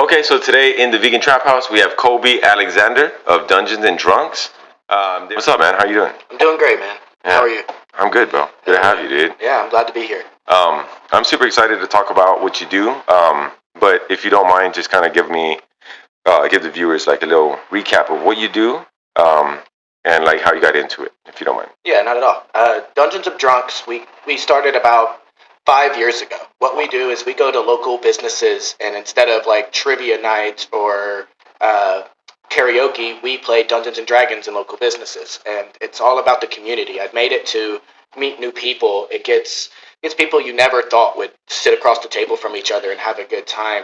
Okay, so today in the Vegan Trap House, we have Coby Alexander of Dungeons and Drunks. What's up, man? How you doing? I'm doing great, man. Yeah. How are you? I'm good, bro. Good to have you, dude. Yeah, I'm glad to be here. I'm super excited to talk about what you do. But if you don't mind, just kind of give the viewers like a little recap of what you do, and like how you got into it, if you don't mind. Yeah, not at all. Dungeons of Drunks, we started about 5 years ago. What we do is we go to local businesses, and instead of like trivia nights or karaoke, we play Dungeons and Dragons in local businesses, and it's all about the community. I've made it to meet new people. It gets people you never thought would sit across the table from each other and have a good time.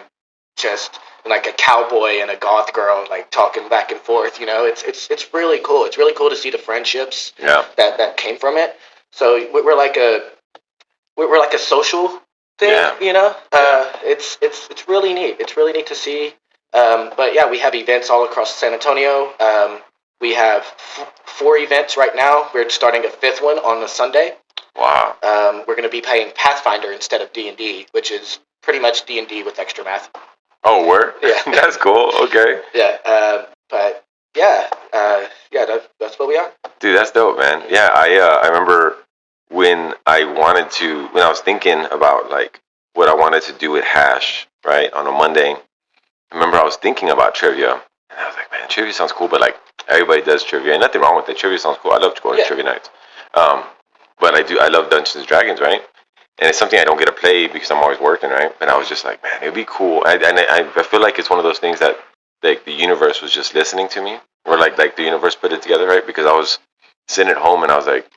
Just like a cowboy and a goth girl, like talking back and forth. You know, it's really cool. It's really cool to see the friendships that came from it. So we're like a social thing. Yeah. You know, it's really neat. It's really neat to see. But yeah, we have events all across San Antonio. We have 4 events right now. We're starting a 5th one on a Sunday. Wow. We're going to be playing Pathfinder instead of D&D, which is pretty much D&D with extra math. Oh, word? Yeah. That's cool. Okay. Yeah. But yeah, that's what we are. Dude, that's dope, man. Yeah, I remember when I was thinking about like what I wanted to do with Hash, right, on a Monday. I remember I was thinking about trivia, and I was like, man, trivia sounds cool, but like everybody does trivia, and nothing wrong with it. Trivia sounds cool. I love to go to trivia nights. But I love Dungeons and Dragons, right? And it's something I don't get to play because I'm always working, right? And I was just like, man, it'd be cool. I feel like it's one of those things that like the universe was just listening to me, or like the universe put it together, right? Because I was sitting at home and I was like,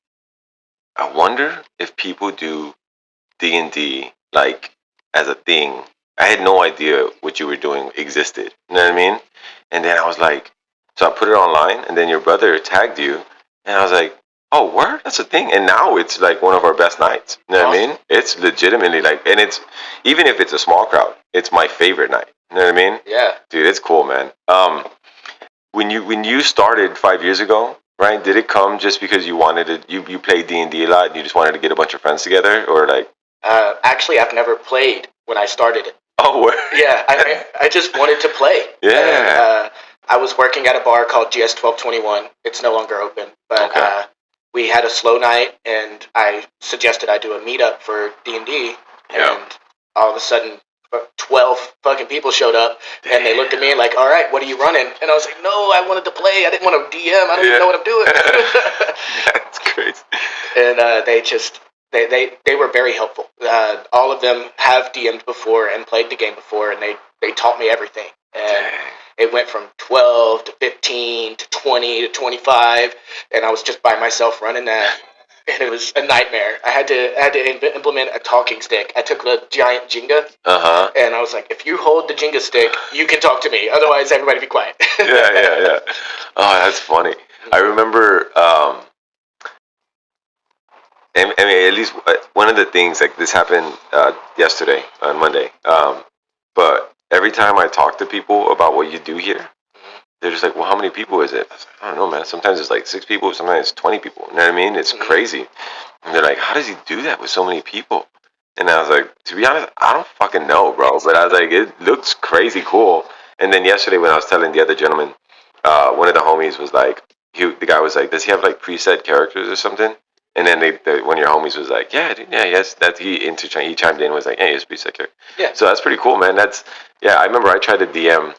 I wonder if people do D&D like as a thing. I had no idea what you were doing existed. You know what I mean? And then I was like, so I put it online, and then your brother tagged you, and I was like, oh, word? That's a thing. And now it's like one of our best nights. You know what I mean? It's legitimately like, and it's, even if it's a small crowd, it's my favorite night. You know what I mean? Yeah. Dude, it's cool, man. When you started 5 years ago, right, did it come just because you wanted to, you played D&D a lot and you just wanted to get a bunch of friends together, or like? Actually, I've never played when I started it. Oh, word? Yeah, I just wanted to play. Yeah. I was working at a bar called GS 1221. It's no longer open, but we had a slow night, and I suggested I do a meetup for D&D, and all of a sudden 12 fucking people showed up. Damn. And they looked at me and like, all right, what are you running? And I was like, no, I wanted to play. I didn't want to DM. I don't even know what I'm doing. That's crazy. And they were very helpful. All of them have DM'd before and played the game before, and they taught me everything. And it went from 12 to 15 to 20 to 25, and I was just by myself running that, and it was a nightmare. I had to implement a talking stick. I took the giant Jenga, and I was like, if you hold the Jenga stick, you can talk to me. Otherwise, everybody be quiet. Yeah. Oh, that's funny. I remember, I mean, at least one of the things, like this happened yesterday on Monday, but every time I talk to people about what you do here, they're just like, well, how many people is it? I was like, I don't know, man. Sometimes it's like 6 people, sometimes it's 20 people. You know what I mean? It's crazy. And they're like, how does he do that with so many people? And I was like, to be honest, I don't fucking know, bro. But I was like, it looks crazy cool. And then yesterday when I was telling the other gentleman, one of the homies was like, the guy was like, does he have like preset characters or something? And then one of your homies was like, yeah, dude, yes. That he chimed in and was like, yeah, he has preset character. Yeah. So that's pretty cool, man. I remember I tried to DM.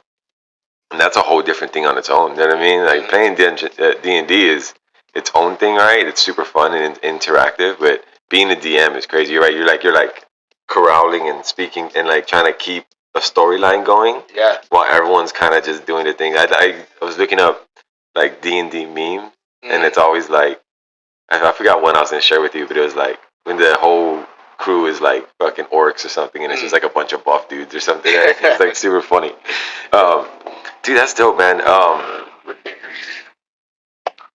And that's a whole different thing on its own. You know what I mean? Like playing D&D is its own thing, right? It's super fun and interactive, but being a DM is crazy. You're right. You're like corralling and speaking and like trying to keep a storyline going. Yeah. While everyone's kind of just doing their thing. I was looking up like D&D meme, and it's always like, I forgot when I was gonna share with you, but it was like when the whole crew is like fucking orcs or something, and it's just like a bunch of buff dudes or something. It's like super funny. Dude, that's dope, man.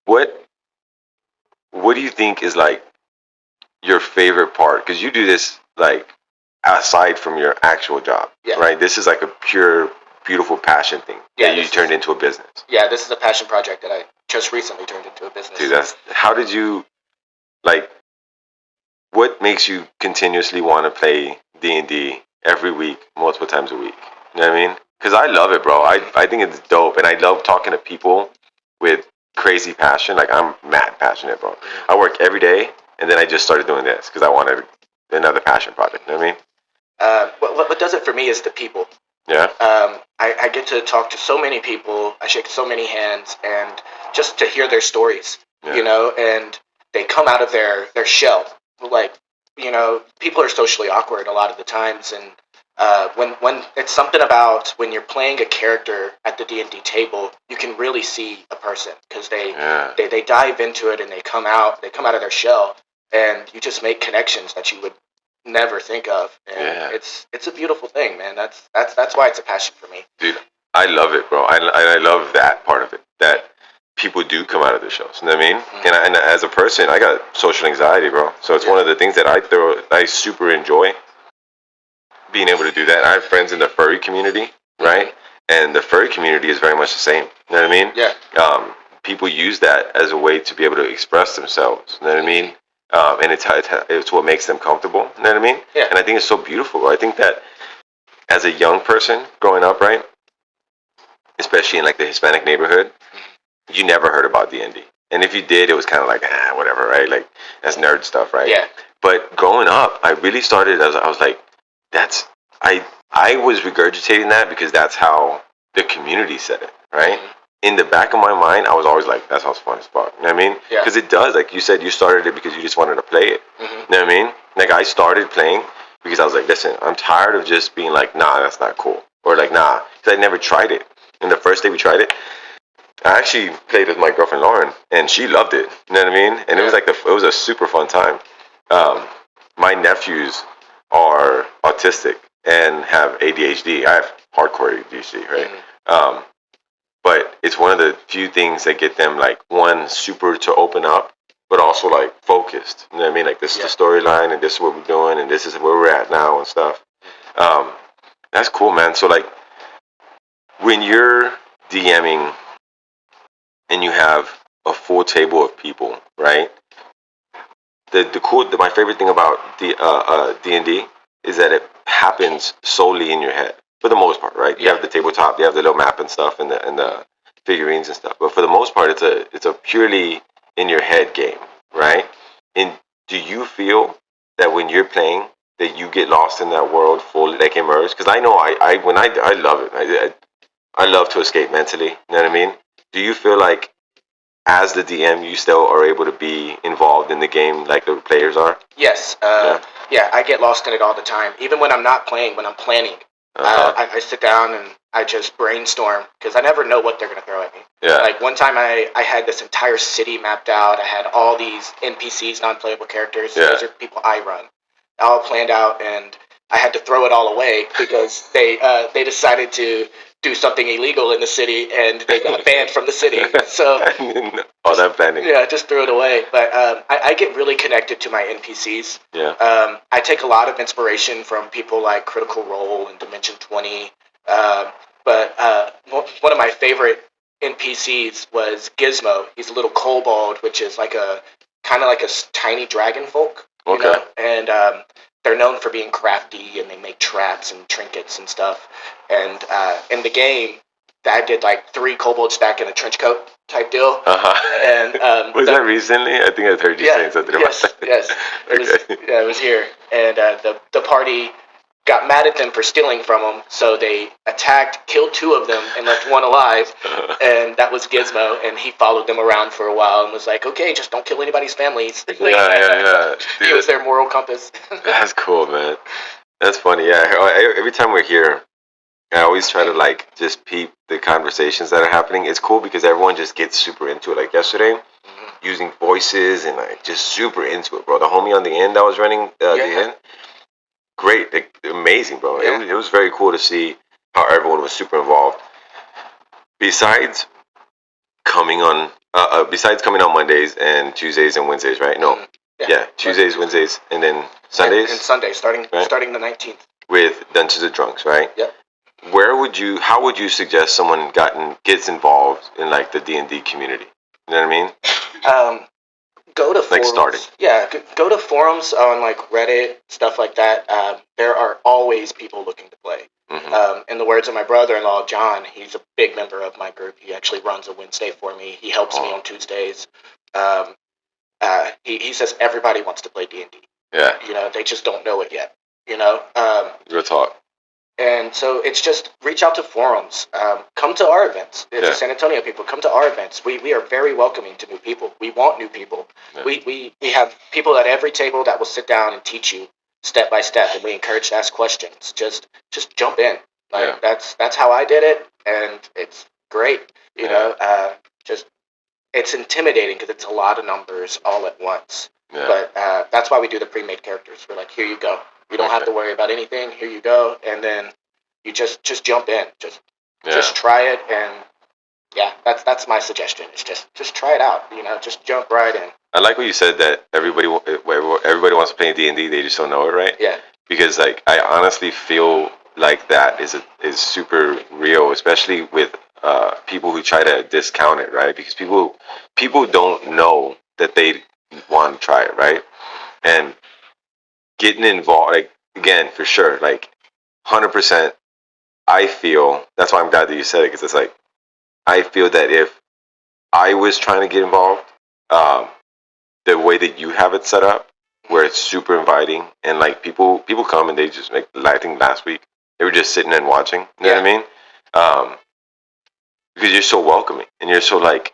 What do you think is like your favorite part? Because you do this like aside from your actual job, right? This is like a pure, beautiful passion thing that you turned into a business. Yeah, this is a passion project that I just recently turned into a business. Dude, how did you like? What makes you continuously want to play D&D every week, multiple times a week? You know what I mean? Because I love it, bro. I think it's dope, and I love talking to people with crazy passion. Like, I'm mad passionate, bro. I work every day, and then I just started doing this because I wanted another passion project. You know what I mean? What does it for me is the people. Yeah. I get to talk to so many people. I shake so many hands, and just to hear their stories, you know, and they come out of their shell. Like, you know, people are socially awkward a lot of the times, and when it's something about when you're playing a character at the D&D table, you can really see a person because they dive into it and they come out of their shell, and you just make connections that you would never think of, and it's a beautiful thing, man. That's why it's a passion for me, dude. I love it, bro. I love that part of it, that people do come out of the shows. You know what I mean? And as a person, I got social anxiety, bro. So it's one of the things that I super enjoy being able to do that. I have friends in the furry community, right? And the furry community is very much the same. You know what I mean? Yeah. People use that as a way to be able to express themselves. You know what I mean? And it's what makes them comfortable. You know what I mean? Yeah. And I think it's so beautiful. I think that as a young person growing up, right, especially in like the Hispanic neighborhood, you never heard about DND. And if you did, it was kind of like, whatever, right? Like, that's nerd stuff, right? Yeah. But growing up, I really started, I was like, I was regurgitating that because that's how the community said it, right? In the back of my mind, I was always like, that sounds fun as fuck. You know what I mean? Because it does. Like you said, you started it because you just wanted to play it. You know what I mean? Like, I started playing because I was like, listen, I'm tired of just being like, nah, that's not cool. Or like, nah, because I never tried it. And the first day we tried it, I actually played with my girlfriend Lauren, and she loved it. You know what I mean? And it was like it was a super fun time. My nephews are autistic and have ADHD. I have hardcore ADHD, right? But it's one of the few things that get them, like, one, super to open up, but also like focused. You know what I mean? Like, this is the storyline, and this is what we're doing, and this is where we're at now and stuff. That's cool, man. So like, when you're DMing and you have a full table of people, right? My favorite thing about D&D is that it happens solely in your head for the most part, right? You have the tabletop, you have the little map and stuff, and the figurines and stuff. But for the most part, it's a purely in your head game, right? And do you feel that when you're playing that you get lost in that world fully, like immersed? Because I know I love it. I love to escape mentally. You know what I mean? Do you feel like, as the DM, you still are able to be involved in the game like the players are? Yes. Yeah, I get lost in it all the time. Even when I'm not playing, when I'm planning, I sit down and I just brainstorm because I never know what they're going to throw at me. Yeah. Like, one time I had this entire city mapped out. I had all these NPCs, non-playable characters. Yeah. Those are people I run. All planned out, and I had to throw it all away because they decided to do something illegal in the city, and they got banned from the city. So all that planning. Yeah, just threw it away. But I get really connected to my NPCs. Yeah. I take a lot of inspiration from people like Critical Role and Dimension 20. But one of my favorite NPCs was Gizmo. He's a little kobold, which is like kind of like a tiny dragon folk. You know? And they're known for being crafty, and they make traps and trinkets and stuff. And in the game, I did like 3 kobolds back in a trench coat type deal. And was that recently? I think I heard you saying something about that. Yes. It was here. And the party got mad at them for stealing from them, so they attacked, killed 2 of them, and left 1 alive. And that was Gizmo, and he followed them around for a while and was like, okay, just don't kill anybody's families. Yeah. Dude, he was their moral compass. That's cool, man. That's funny. Yeah, every time we're here, I always try to like just peep the conversations that are happening. It's cool because everyone just gets super into it. Like yesterday, using voices and like just super into it, bro. The homie on the end that was running the end, great, like, amazing, bro. Yeah. It was very cool to see how everyone was super involved. Besides coming on Mondays and Tuesdays and Wednesdays, right? No, Tuesdays, Wednesdays, and then Sundays. And Sunday, starting the 19th with Dungeons and Drunks, right? Yep. How would you suggest someone gets involved in like the D&D community? You know what I mean? Go to forums. Like starting. Yeah, go to forums on like Reddit, stuff like that. There are always people looking to play. And in the words of my brother-in-law, John, he's a big member of my group. He actually runs a Wednesday for me. He helps me on Tuesdays. He says everybody wants to play D&D. Yeah. You know, they just don't know it yet. You know. Real talk. And so it's just reach out to forums. Come to our events. The San Antonio people, come to our events. We are very welcoming to new people. We want new people. Yeah. We have people at every table that will sit down and teach you step by step, and we encourage to ask questions. Just jump in. Like that's how I did it, and it's great. You know, just it's intimidating because it's a lot of numbers all at once. Yeah. But that's why we do the pre-made characters. We're like, here you go. You don't have to worry about anything. Here you go, and then you just jump in. Just try it, and that's my suggestion. It's just try it out. You know, just jump right in. I like what you said that everybody wants to play D&D. They just don't know it, right? Yeah. Because like I honestly feel like that is super real, especially with people who try to discount it, right? Because people don't know that they want to try it, right? And getting involved, like, again, for sure, like 100%, I feel, that's why I'm glad that you said it, because it's like, I feel that if I was trying to get involved, the way that you have it set up, where it's super inviting, and like people come and they just like, I think last week, they were just sitting and watching, you know what I mean? Because you're so welcoming, and you're so like,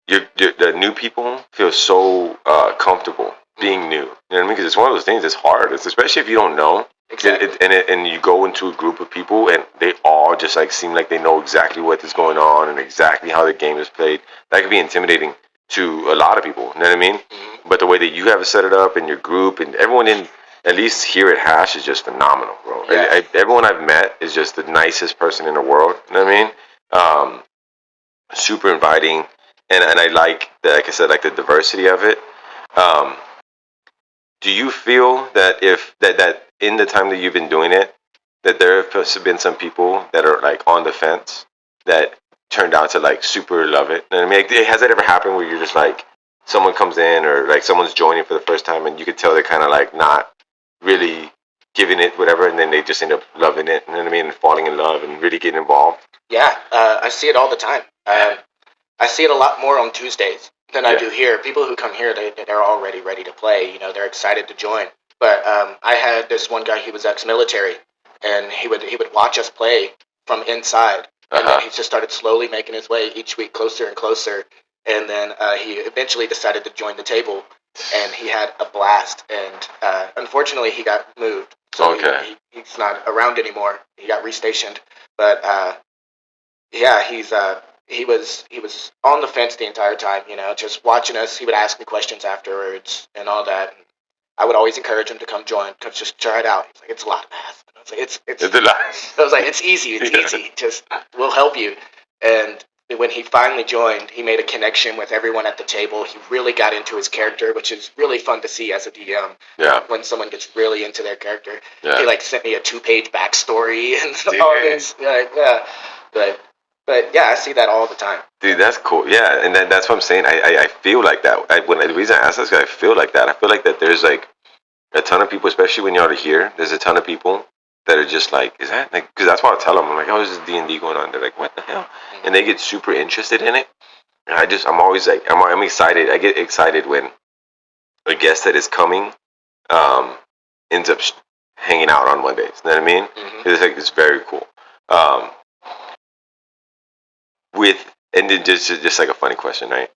the new people feel so comfortable being new. You know what I mean? Because it's one of those things that's hard. It's especially if you don't know. Exactly. And you go into a group of people and they all just like seem like they know exactly what is going on and exactly how the game is played. That can be intimidating to a lot of people. You know what I mean? Mm-hmm. But the way that you have it set it up in your group and everyone in, at least here at Hash, is just phenomenal, bro. Yeah. Everyone I've met is just the nicest person in the world. You know what I mean? Super inviting. And I like I said, like the diversity of it. Do you feel that if that in the time that you've been doing it, that there have been some people that are like on the fence that turned out to like super love it? And I mean, has that ever happened where you're just like someone comes in or like someone's joining for the first time and you could tell they're kind of like not really giving it whatever, and then they just end up loving it, you know what I mean, and falling in love and really getting involved? Yeah, I see it all the time. I see it a lot more on Tuesdays than I do here. People who come here, they're already ready to play. You know, they're excited to join. But I had this one guy. He was ex-military, and he would watch us play from inside, and then he just started slowly making his way each week closer and closer. And then he eventually decided to join the table, and he had a blast. And unfortunately, he got moved, so he's not around anymore. He got restationed. But yeah, he was on the fence the entire time, you know, just watching us. He would ask me questions afterwards and all that. And I would always encourage him to come join, come just try it out. He's like, it's a lot of math. And I was like, it's a lot. I was like, it's easy. It's easy. Just we'll help you. And when he finally joined, he made a connection with everyone at the table. He really got into his character, which is really fun to see as a DM. Yeah. When someone gets really into their character. Yeah. He like sent me a 2-page backstory and all this. Yeah. But yeah, I see that all the time. Dude, that's cool. Yeah, and that's what I'm saying. I feel like that. The reason I ask this, I feel like that. I feel like that there's like a ton of people, especially when you're here. There's a ton of people that are just like, is that like? Because that's what I tell them. I'm like, oh, there's this D&D going on. They're like, what the hell? Mm-hmm. And they get super interested in it. And I'm always like, I'm excited. I get excited when a guest that is coming ends up hanging out on Mondays. You know what I mean? Mm-hmm. It's very cool. And then just like a funny question, right?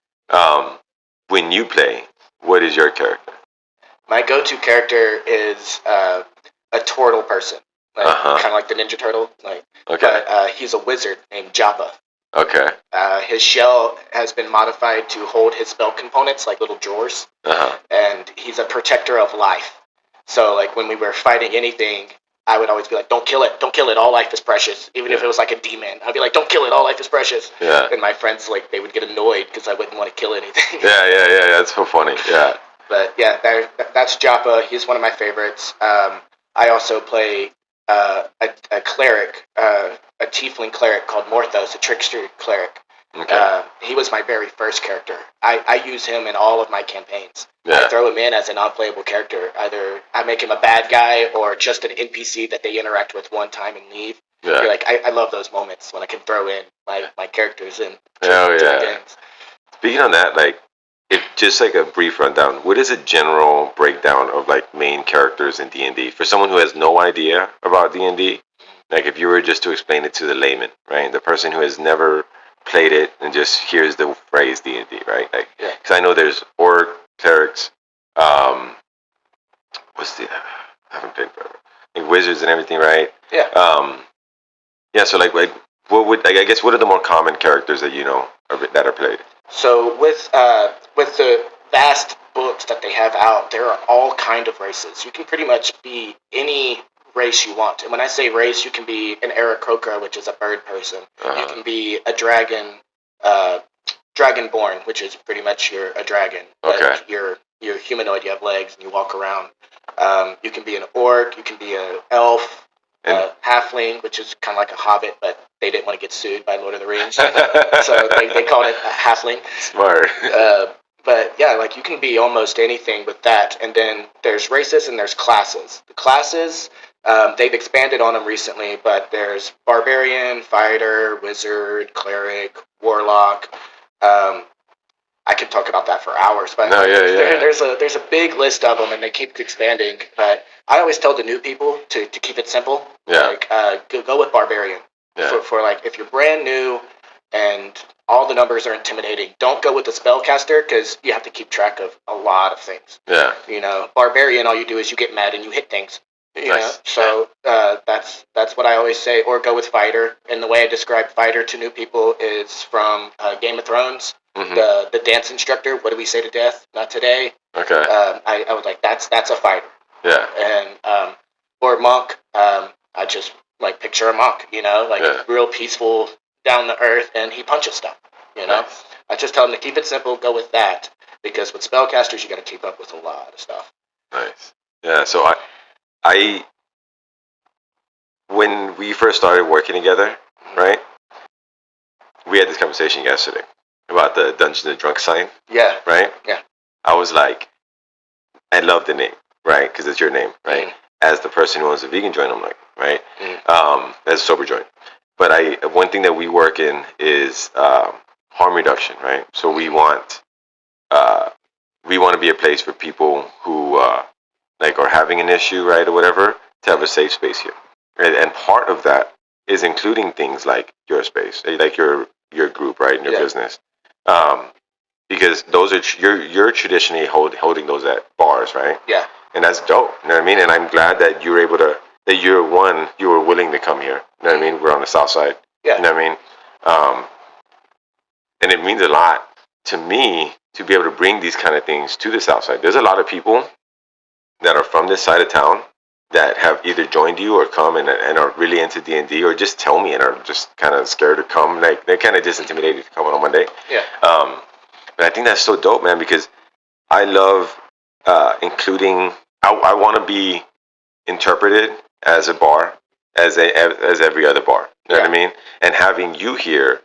When you play, what is your character? My go-to character is a turtle person, like kind of like the Ninja Turtle. But he's a wizard named Joppa. Okay. His shell has been modified to hold his spell components like little drawers, and he's a protector of life. So like when we were fighting anything, I would always be like, don't kill it, all life is precious. Even if it was like a demon, I'd be like, don't kill it, all life is precious. Yeah. And my friends, like, they would get annoyed because I wouldn't want to kill anything. Yeah, that's so funny, yeah. But yeah, that's Joppa. He's one of my favorites. I also play a cleric, a tiefling cleric called Morthos, a trickster cleric. Okay. He was my very first character. I use him in all of my campaigns. Yeah. I throw him in as an unplayable character. Either I make him a bad guy or just an NPC that they interact with one time and leave. Yeah. You're like, I love those moments when I can throw in my characters in games. Speaking on that, like, if just like a brief rundown, what is a general breakdown of like main characters in D&D for someone who has no idea about D&D? Like, if you were just to explain it to the layman, right, the person who has never played it and just hears the phrase D&D, right? Like, because I know there's orc, clerics, what's the I haven't played forever, like wizards and everything, right? So like what would, like, I guess, what are the more common characters that you know that are played? So with the vast books that they have out, there are all kind of races. You can pretty much be any race you want. And when I say race, you can be an Aarakocra, which is a bird person. You can be a dragon, dragonborn, which is pretty much you're a dragon. But you're humanoid. You have legs and you walk around. You can be an orc. You can be an elf. Halfling, which is kind of like a hobbit, but they didn't want to get sued by Lord of the Rings, so they called it a halfling. Smart. But yeah, like you can be almost anything with that. And then there's races and there's classes. The classes, they've expanded on them recently, but there's barbarian, fighter, wizard, cleric, warlock. I could talk about that for hours, but there's a big list of them, and they keep expanding. But I always tell the new people to keep it simple. Like go with barbarian. For like if you're brand new and all the numbers are intimidating, don't go with the spellcaster because you have to keep track of a lot of things. You know, barbarian, all you do is you get mad and you hit things. You know, so that's what I always say. Or go with fighter. And the way I describe fighter to new people is from Game of Thrones. The dance instructor. What do we say to death? Not today. I was like, that's a fighter. And or monk. I just like picture a monk. You know, like real peaceful, down to earth, and he punches stuff. You know, I just tell him to keep it simple. Go with that, because with spellcasters you got to keep up with a lot of stuff. Nice. Yeah. So I when we first started working together, right? We had this conversation yesterday about the Dungeons and Drunks sign. Right? I was like, I love the name, right? Because it's your name, right? As the person who owns a vegan joint, I'm like, right? As a sober joint. But one thing that we work in is harm reduction, right? So we want to be a place for people who like are having an issue, right, or whatever, to have a safe space here. And part of that is including things like your space, like your group, right, and your business. Because those are you're traditionally holding those at bars, right? And that's dope. You know what I mean? And I'm glad that you were willing to come here. You know what I mean? We're on the south side. You know what I mean? And it means a lot to me to be able to bring these kind of things to the south side. There's a lot of people that are from this side of town that have either joined you or come and are really into D&D, or just tell me and are just kind of scared to come. Like, they're kind of just intimidated to come on a Monday. But I think that's so dope, man, because I love including. I want to be interpreted as a bar, as every other bar. You know what I mean? And having you here,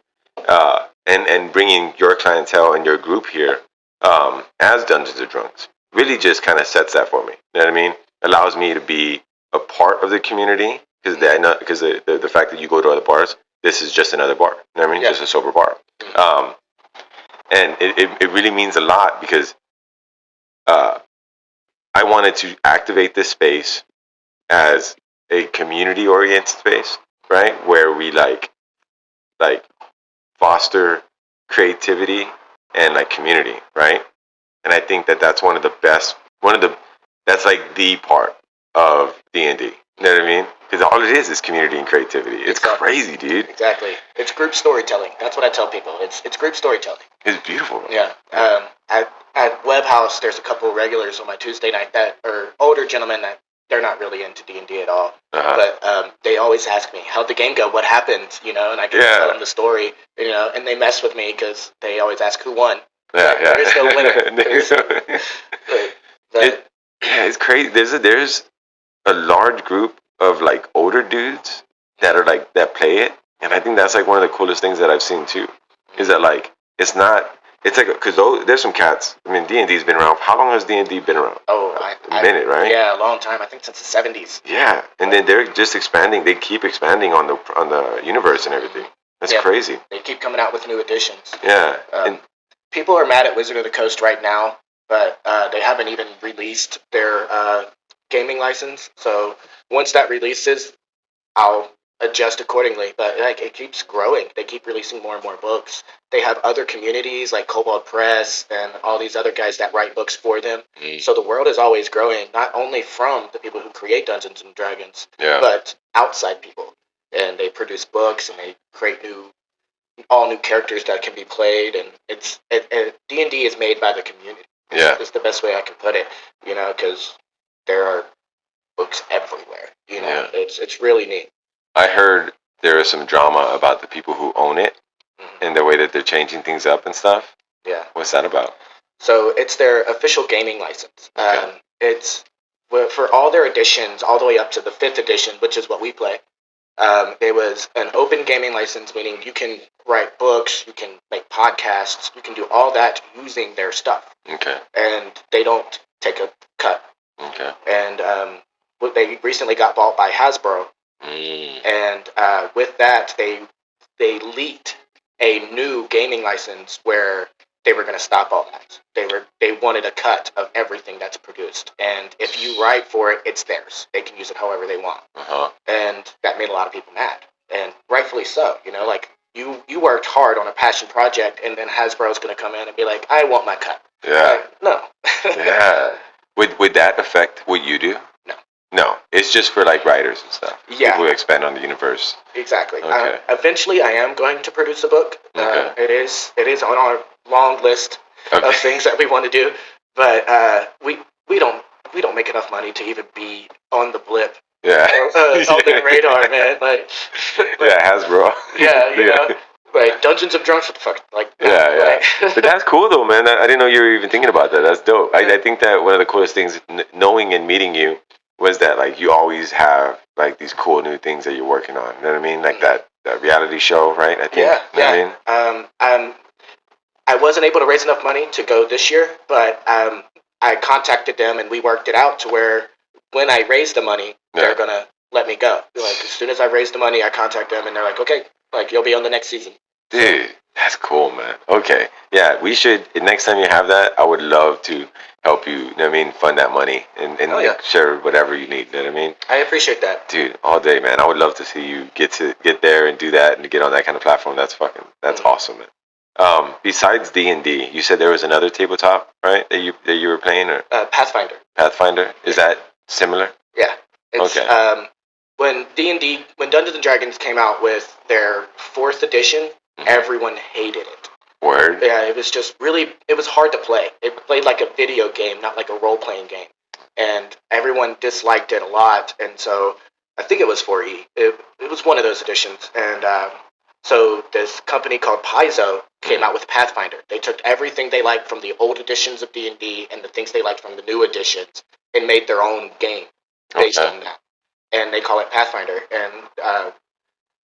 and bringing your clientele and your group here, as Dungeons and Drunks, really just kind of sets that for me. You know what I mean? Allows me to be a part of the community, because the fact that you go to other bars, this is just another bar. You know what I mean? Just a sober bar. And it really means a lot, because I wanted to activate this space as a community-oriented space, right? Where we like foster creativity and like community, right? And I think that's that's like the part of D&D. You know what I mean? Because all it is community and creativity. It's crazy, dude. Exactly. It's group storytelling. That's what I tell people. It's group storytelling. It's beautiful. At Web House, there's a couple of regulars on my Tuesday night that are older gentlemen that they're not really into D&D at all. But they always ask me, how'd the game go? What happened? You know, and I can tell them the story, you know, and they mess with me because they always ask who won. There is no winner. It's crazy. There's a large group of like older dudes that are like that play it, and I think that's like one of the coolest things that I've seen too. Is that like it's not It's like, because there's some cats. I mean, D&D's been around. How long has D&D been around? Oh, a minute, right? Yeah, a long time. I think since the 70s. Yeah, and then they're just expanding. They keep expanding on the universe and everything. That's crazy. They keep coming out with new editions. Yeah. People are mad at Wizard of the Coast right now, but they haven't even released their gaming license. So once that releases, I'll adjust accordingly. But like, it keeps growing. They keep releasing more and more books. They have other communities like Cobalt Press and all these other guys that write books for them. So the world is always growing, not only from the people who create Dungeons and Dragons, but outside people. And they produce books and they create all new characters that can be played. And D&D is made by the community. Yeah, it's the best way I can put it. Because there are books everywhere. It's really neat. I heard there is some drama about the people who own it and the way that they're changing things up and stuff. Yeah. What's that about? So it's their official gaming license. Okay. It's for all their editions, all the way up to the 5th edition, which is what we play. It was an open gaming license, meaning you can write books, you can make podcasts, you can do all that using their stuff. Okay. And they don't take a cut. Okay. And they recently got bought by Hasbro. And with that, they leaked a new gaming license where they were going to stop all that. They wanted a cut of everything that's produced, and if you write for it, it's theirs. They can use it however they want. And that made a lot of people mad, and rightfully so. Like you worked hard on a passion project, and then Hasbro's going to come in and be like, "I want my cut." Yeah. Like, no. Yeah. Would that affect what you do? No, it's just for like writers and stuff. Yeah. People who expand on the universe. Exactly. Okay. Eventually, I am going to produce a book. Okay. It is on our long list of things that we want to do, but we don't make enough money to even be on the blip. Yeah. On the radar, man. Like yeah, Hasbro. Yeah, you know. Like Dungeons of Drunks, what the fuck? Like yeah. But that's cool though, man. I didn't know you were even thinking about that. That's dope. I think that one of the coolest things, knowing and meeting you, was that like you always have like these cool new things that you're working on. You know what I mean? Like that reality show, right? I think. Yeah. You know what I mean? I wasn't able to raise enough money to go this year, but I contacted them and we worked it out to where when I raise the money, they're gonna let me go. Like as soon as I raise the money, I contact them and they're like, okay, like you'll be on the next season. Dude, that's cool, man. Okay. Yeah, we should, next time you have that, I would love to help you, you know what I mean, fund that money and like, share whatever you need, you know what I mean? I appreciate that. Dude, all day, man. I would love to see you get there and do that and to get on that kind of platform. That's awesome, man. Besides D&D, you said there was another tabletop, right, that you were playing? Or Pathfinder. Pathfinder? Is that similar? Yeah. It's, okay. When Dungeons and Dragons came out with their 4th edition, everyone hated it. Word? Yeah, it was hard to play. It played like a video game, not like a role-playing game. And everyone disliked it a lot, and so I think it was 4E. It was one of those editions. And so this company called Paizo came out with Pathfinder. They took everything they liked from the old editions of D&D and the things they liked from the new editions and made their own game based on that. And they call it Pathfinder. And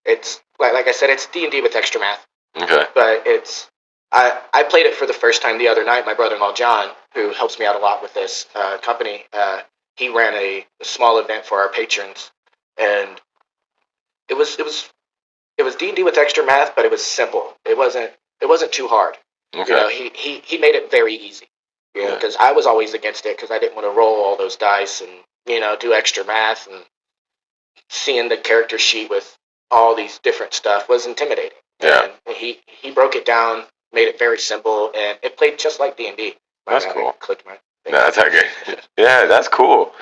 it's, like I said, it's D&D with extra math. Okay. But it's... I played it for the first time the other night. My brother-in-law, John, who helps me out a lot with this company, he ran a small event for our patrons. And it was D&D with extra math, but it was simple. It wasn't too hard. Okay. You know, he made it very easy. You know, because I was always against it because I didn't want to roll all those dice and, you know, do extra math, and seeing the character sheet with all these different stuff was intimidating. Yeah. And he broke it down, made it very simple, and it played just like D&D. That's cool. Clicked my thing. No, that's okay. Yeah, that's cool.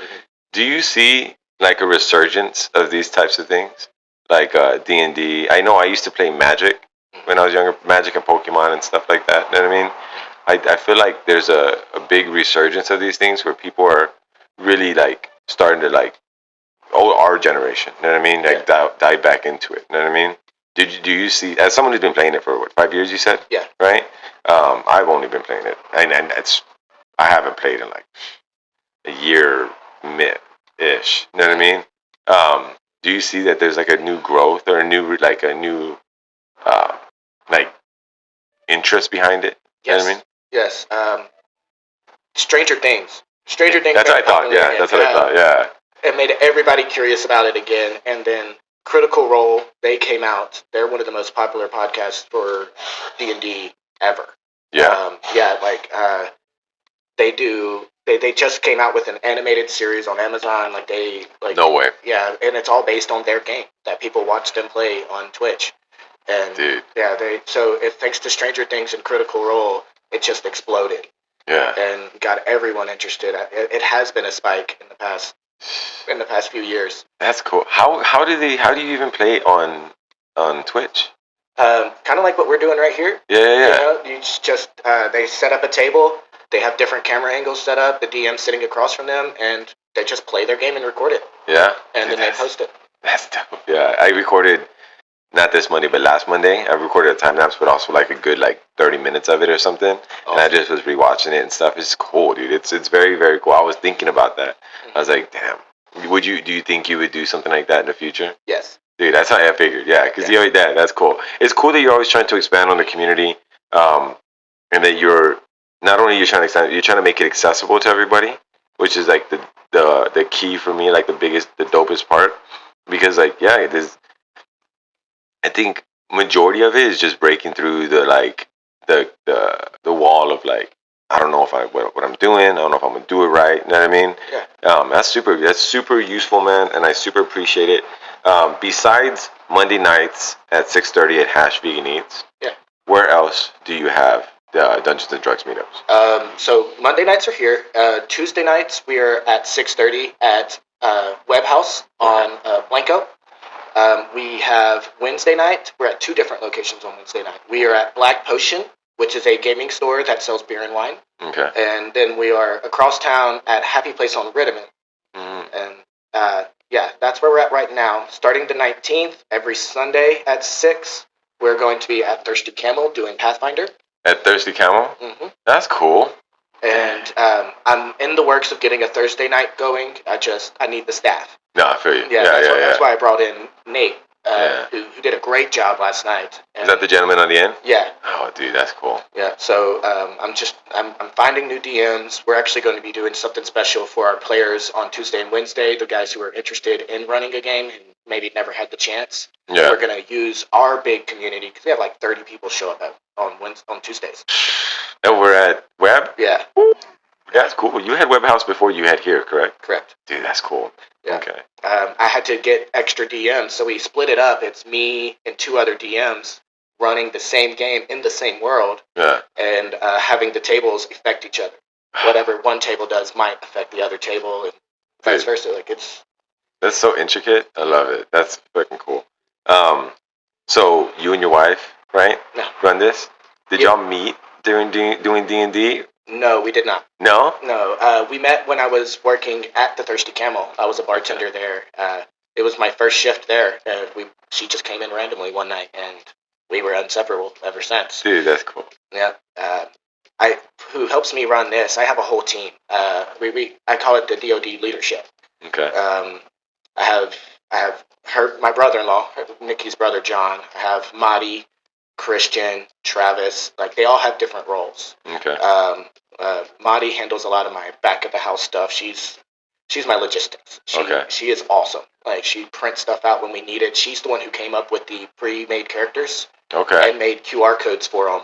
Do you see like a resurgence of these types of things? Like D&D. I know I used to play Magic when I was younger, Magic and Pokemon and stuff like that. You know what I mean? I feel like there's a big resurgence of these things where people are really like starting to like, our generation, you know what I mean? Like dive back into it, you know what I mean? Do you see, as someone who's been playing it for what, 5 years you said? Yeah. Right? I've only been playing it, and I haven't played in like a year ish. You know what I mean? Do you see that there's like a new growth or a new like interest behind it? Yes. You know what I mean? Yes. Stranger Things. Stranger Things. That's what I thought. Yeah, that's what I thought. Yeah. It made everybody curious about it again, and then Critical Role, they came out. They're one of the most popular podcasts for D&D ever. Yeah. They just came out with an animated series on Amazon. No way. Yeah, and it's all based on their game that people watch them play on Twitch. And Dude. yeah, thanks to Stranger Things and Critical Role, it just exploded. Yeah. And got everyone interested. It has been a spike in the past few years. That's cool. How do you even play on Twitch? Kind of like what we're doing right here. Yeah. You know, you just they set up a table. They have different camera angles set up. The DM sitting across from them, and they just play their game and record it. Yeah. And then they post it. That's dope. Yeah, I recorded not this Monday, but last Monday. I recorded a time lapse, but also like a good 30 minutes of it or something. Awesome. And I just was rewatching it and stuff. It's cool, dude. It's very, very cool. I was thinking about that. I was like, damn. Do you think you would do something like that in the future? Yes. Dude, that's how I figured. Yeah, because that's cool. It's cool that you're always trying to expand on the community, and that you're not only you're trying to expand, you're trying to make it accessible to everybody, which is like the key for me, like the dopest part, because I think majority of it is just breaking through the wall of I don't know if what I'm doing. I don't know if I'm gonna do it right. You know what I mean? Yeah. That's super useful, man, and I super appreciate it. Besides Monday nights at 6:30 at Hash Vegan Eats, where else do you have the Dungeons and Drugs meetups? So Monday nights are here. Tuesday nights we are at 6:30 at Web House on Blanco. We have Wednesday night. We're at 2 different locations on Wednesday night. We are at Black Potion, which is a gaming store that sells beer and wine. Okay. And then we are across town at Happy Place on Rittiman. And that's where we're at right now. Starting the 19th, every Sunday at 6, we're going to be at Thirsty Camel doing Pathfinder. At Thirsty Camel? Mm-hmm. That's cool. And I'm in the works of getting a Thursday night going. I need the staff. No, I feel you. That's why I brought in Nate, who did a great job last night. Is that the gentleman on the end? Yeah. Oh, dude, that's cool. Yeah. So I'm finding new DMs. We're actually going to be doing something special for our players on Tuesday and Wednesday. The guys who are interested in running a game and maybe never had the chance. Yeah. We're going to use our big community because we have 30 people show up on Tuesdays. And we're at Web? Yeah. That's cool. You had Web House before you had here, correct? Correct. Dude, that's cool. Yeah. Okay. I had to get extra DMs, so we split it up. It's me and 2 other DMs running the same game in the same world. Yeah. And having the tables affect each other. Whatever one table does might affect the other table, and vice versa. That's so intricate. I love it. That's fucking cool. So you and your wife, right? No. Run this. Did y'all meet doing D&D? No, we did not. No? No. We met when I was working at the Thirsty Camel. I was a bartender there. It was my first shift there. She just came in randomly one night, and we were inseparable ever since. Dude, that's cool. Yeah. Who helps me run this? I have a whole team. I call it the DOD leadership. Okay. I have my brother-in-law, Nikki's brother John. I have Madi, Christian, Travis. They all have different roles. Okay. Madi handles a lot of my back of the house stuff. She's my logistics. She is awesome. She prints stuff out when we need it. She's the one who came up with the pre-made characters. Okay. And made QR codes for them.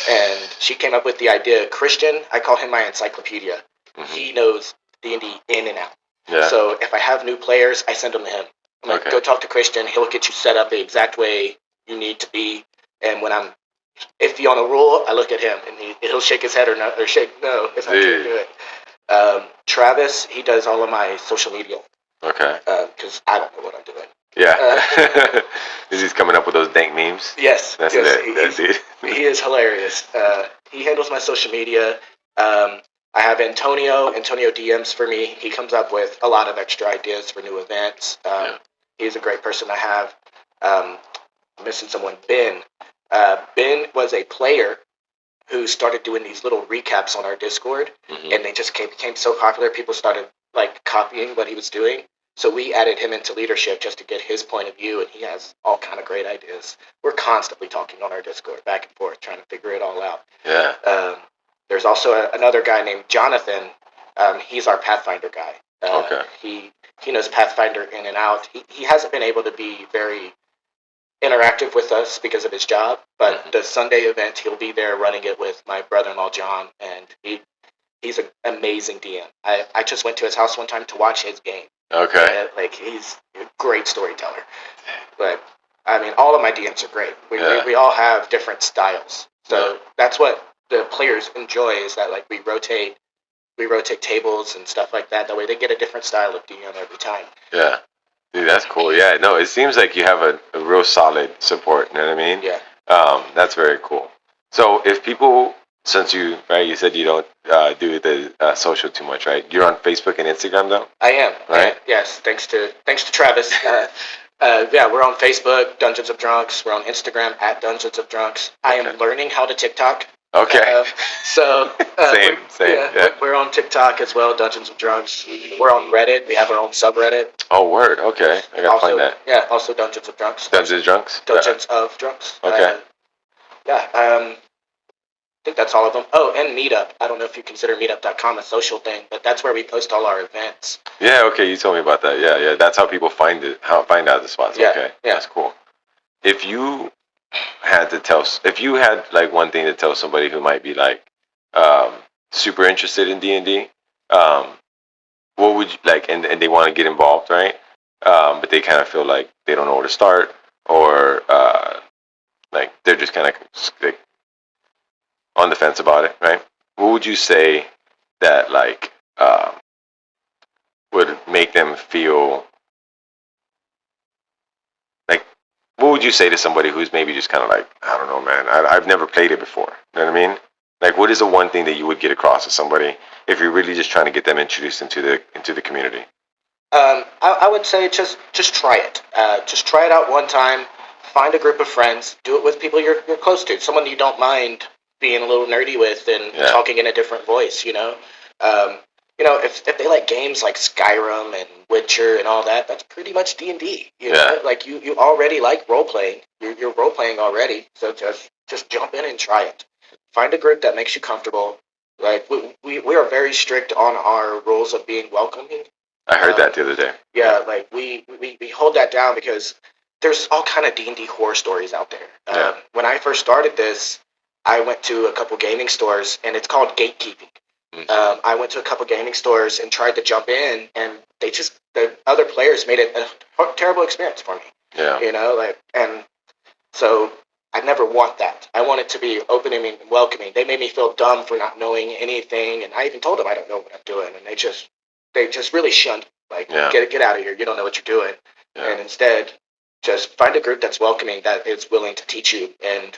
And she came up with the idea. Christian, I call him my encyclopedia. Mm-hmm. He knows D&D in and out. Yeah. So if I have new players, I send them to him. I'm like, go talk to Christian. He'll get you set up the exact way you need to be. And when I'm iffy on a rule, I look at him, and he'll shake his head or shake no if I can't do it. Travis, he does all of my social media. Okay. Because I don't know what I'm doing. Yeah. Is he coming up with those dank memes? Yes. That's it. He is hilarious. He handles my social media. I have Antonio. Antonio DMs for me. He comes up with a lot of extra ideas for new events. He's a great person to have. I'm missing someone. Ben. Ben was a player who started doing these little recaps on our Discord, and they just became so popular. People started copying what he was doing. So we added him into leadership just to get his point of view, and he has all kind of great ideas. We're constantly talking on our Discord back and forth, trying to figure it all out. Yeah. There's also another guy named Jonathan. He's our Pathfinder guy. Okay. He knows Pathfinder in and out. He hasn't been able to be very interactive with us because of his job, but the Sunday event, he'll be there running it with my brother-in-law, John, and he's an amazing DM. I just went to his house one time to watch his game. Okay. Like, he's a great storyteller. But, I mean, all of my DMs are great. We all have different styles. So that's what the players enjoy, is that, like, we rotate tables and stuff like that. That way they get a different style of DM every time. Yeah. Dude, that's cool. Yeah, no, it seems like you have a real solid support, you know what I mean? Yeah. That's very cool. So if people, since you said you don't do the social too much, right? You're on Facebook and Instagram, though? I am. Right? Yes, thanks to Travis. Yeah, we're on Facebook, Dungeons of Drunks. We're on Instagram, @Dungeons of Drunks. I am learning how to TikTok. Okay. Same. Yeah. We're on TikTok as well, Dungeons of Drunks. We're on Reddit. We have our own subreddit. Oh, word. Okay. I gotta find that. Yeah, also Dungeons of Drunks. Dungeons of Drunks? Dungeons of Drunks. Okay. I think that's all of them. Oh, and Meetup. I don't know if you consider Meetup.com a social thing, but that's where we post all our events. Yeah, okay, you told me about that. Yeah. That's how people find out the spots. Yeah, okay. yeah. That's cool. If you had like one thing to tell somebody who might be like super interested in D&D, what would you like, and they want to get involved, right? But they kind of feel like they don't know where to start, or like they're just kind of like on the fence about it, right? What would you say that like would make them feel like? What would you say to somebody who's maybe just kind of like, I don't know, man, I've never played it before. You know what I mean? Like, what is the one thing that you would get across to somebody if you're really just trying to get them introduced into the community? I would say just try it. Just try it out one time. Find a group of friends. Do it with people you're close to. Someone you don't mind being a little nerdy with and talking in a different voice. If they like games like Skyrim and Witcher and all that, that's pretty much D&D. You know, like you already like role playing. You're role playing already, so just jump in and try it. Find a group that makes you comfortable. Like we are very strict on our rules of being welcoming. I heard that the other day. Yeah, like we hold that down because there's all kind of D&D horror stories out there. When I first started this, I went to a couple gaming stores, and it's called gatekeeping. I went to a couple gaming stores and tried to jump in, and the other players made it a terrible experience for me. Yeah. And so I never want that. I want it to be opening and welcoming. They made me feel dumb for not knowing anything, and I even told them I don't know what I'm doing, and they just really shunned me. Like, get out of here. You don't know what you're doing. And instead, just find a group that's welcoming, that is willing to teach you, and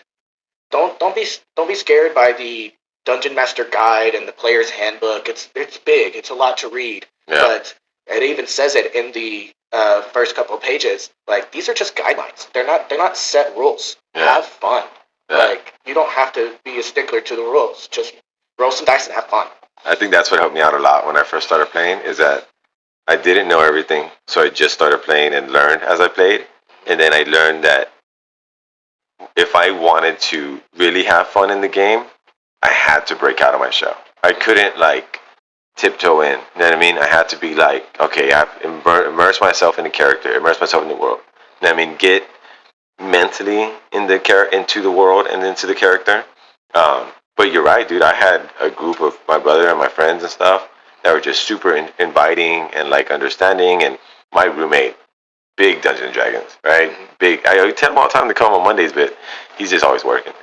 don't be scared by the Dungeon Master Guide and the Player's Handbook. It's big. It's a lot to read. But it even says it in the first couple of pages. Like, these are just guidelines. They're not set rules. Have fun. Like, you don't have to be a stickler to the rules. Just roll some dice and have fun. I think that's what helped me out a lot when I first started playing, is that I didn't know everything, so I just started playing and learned as I played. And then I learned that if I wanted to really have fun in the game, I had to break out of my shell. I couldn't like tiptoe in. You know what I mean? I had to be like, okay, I have immerse myself in the character, immerse myself in the world. You know what I mean? Get mentally into the world and into the character. But you're right, dude. I had a group of my brother and my friends and stuff that were just super inviting and like understanding. And my roommate, big Dungeons and Dragons, right? Big. I tell him all the time to come on Mondays, but he's just always working.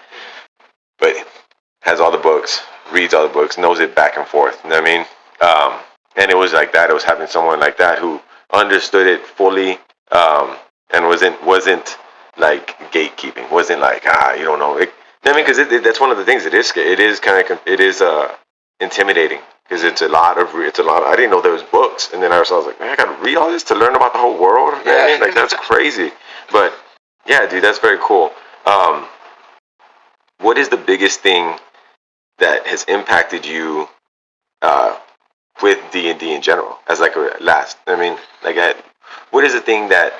But has all the books, reads all the books, knows it back and forth. You know what I mean? And it was like that. It was having someone like that who understood it fully, and wasn't like gatekeeping. Wasn't like, you don't know. I mean, because that's one of the things. It is intimidating, because it's a lot. I didn't know there was books, and then I was like, man, I got to read all this to learn about the whole world. You know what I mean? Like, that's crazy. But yeah, dude, that's very cool. What is the biggest thing that has impacted you with D&D in general, as like a last? I mean, like what is the thing that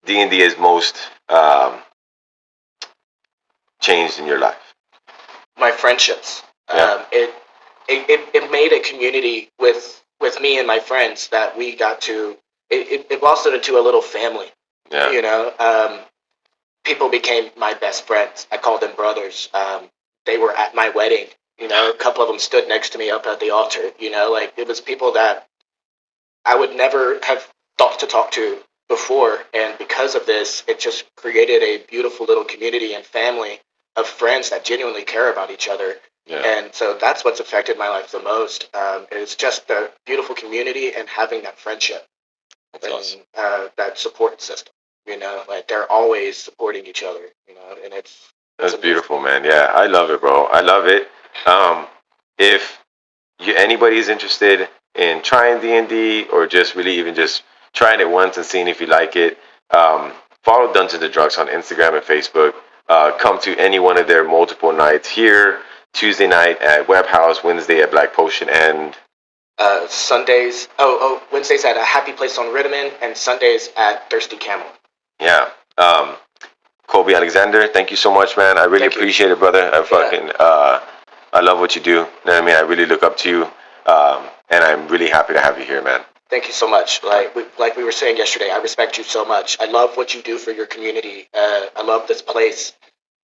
D&D is most changed in your life? My friendships. Yeah. It made a community with me and my friends that we got to. It blossomed into a little family. Yeah. You know, people became my best friends. I called them brothers. They were at my wedding. You know, a couple of them stood next to me up at the altar. You know, like it was people that I would never have thought to talk to before, and because of this, it just created a beautiful little community and family of friends that genuinely care about each other. Yeah. And so that's what's affected my life the most. Is just the beautiful community and having that friendship. That's And awesome. that support system. You know, like they're always supporting each other. You know, and it's That's amazing. beautiful, man. Yeah, I love it, bro. I love it. If anybody is interested in trying D&D or just really even just trying it once and seeing if you like it, follow Dungeons and Drunks on Instagram and Facebook. Come to any one of their multiple nights here. Tuesday night at Web House, Wednesday at Black Potion, and Sundays. Wednesdays at a Happy Place on Rittiman, and Sundays at Thirsty Camel. yeah. Coby Alexander, thank you so much, man. I really appreciate it, brother. I love what you do. You know what I mean? I really look up to you, and I'm really happy to have you here, man. Thank you so much. Like we were saying yesterday, I respect you so much. I love what you do for your community. I love this place.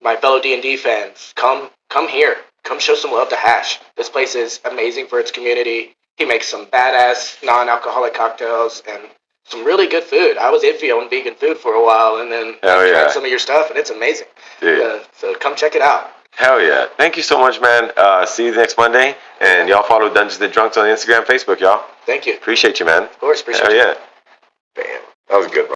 My fellow D&D fans, come here. Come show some love to Hash. This place is amazing for its community. He makes some badass non-alcoholic cocktails and some really good food. I was iffy on vegan food for a while, and then I tried some of your stuff, and it's amazing. Dude. So come check it out. Hell yeah. Thank you so much, man. See you next Monday. And y'all follow Dungeons and Drunks on Instagram, Facebook, y'all. Thank you. Appreciate you, man. Of course, appreciate you. Hell yeah. Bam. That was good, bro.